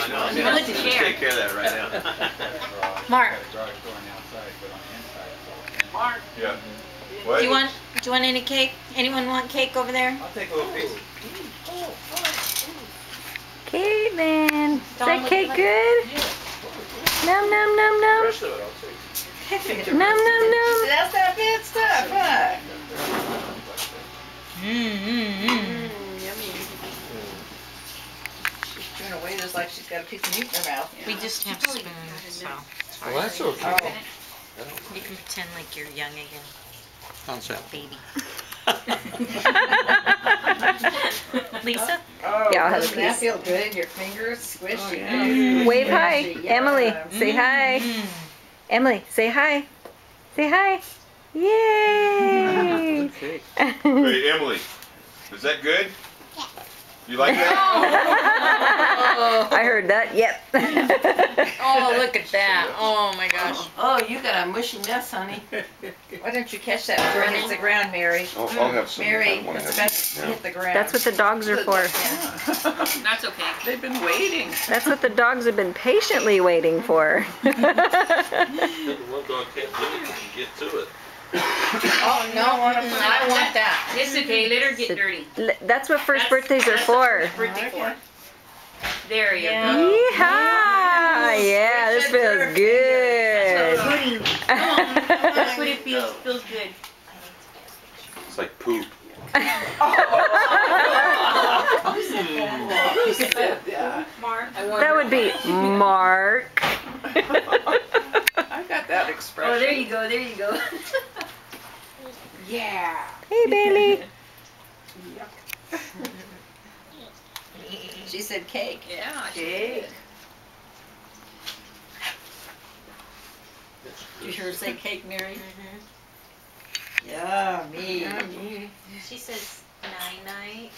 I know. I'm willing to share. Take care of that right now. Mark. Mark. Yeah. Do you want any cake? Anyone want cake over there? I'll take a little piece. Caitlin, is that cake good? Num num num num. Rest of it I'll take. Num num num. That's not bad stuff, huh? Yummy. She's chewing away just like she's got a piece of meat in her mouth. We just have spoons, so Well, that's okay. Oh. you can pretend like you're young again, How's that? baby. Lisa? Oh, Yeah, I'll have a doesn't that piece. feel good in your fingers? Squishy. Wave hi, Squishy, Emily. yeah. Say hi. Emily, say hi. Say hi. Yay! Hey, Emily, is that good? Yeah. You like that? I heard that. Yep. Oh, look at that. Oh my gosh. Oh, you got a mushy mess, honey. Why don't you catch that before it hits the ground, Mary? I'll have some. Mary, I wanna it's have about some to now. hit the ground. That's what the dogs are for. That's okay. They've been waiting. That's what the dogs have been patiently waiting for. One dog can't do it, you can get to it. Oh, no, I want that. It's okay. Let her get dirty. That's what first birthdays are for. Birthday for. There you Yeah. go. Yeehaw! Yeah, this feels good. Pudding. That's what it feels. Feels good. It's like poop. Who said that? Mark. That would be Mark. I got that expression. Oh, there you go. There you go. Yeah. Hey, Bailey. She said cake. Yeah. Cake. Did you hear her say cake, Mary? Yummy. She says night night.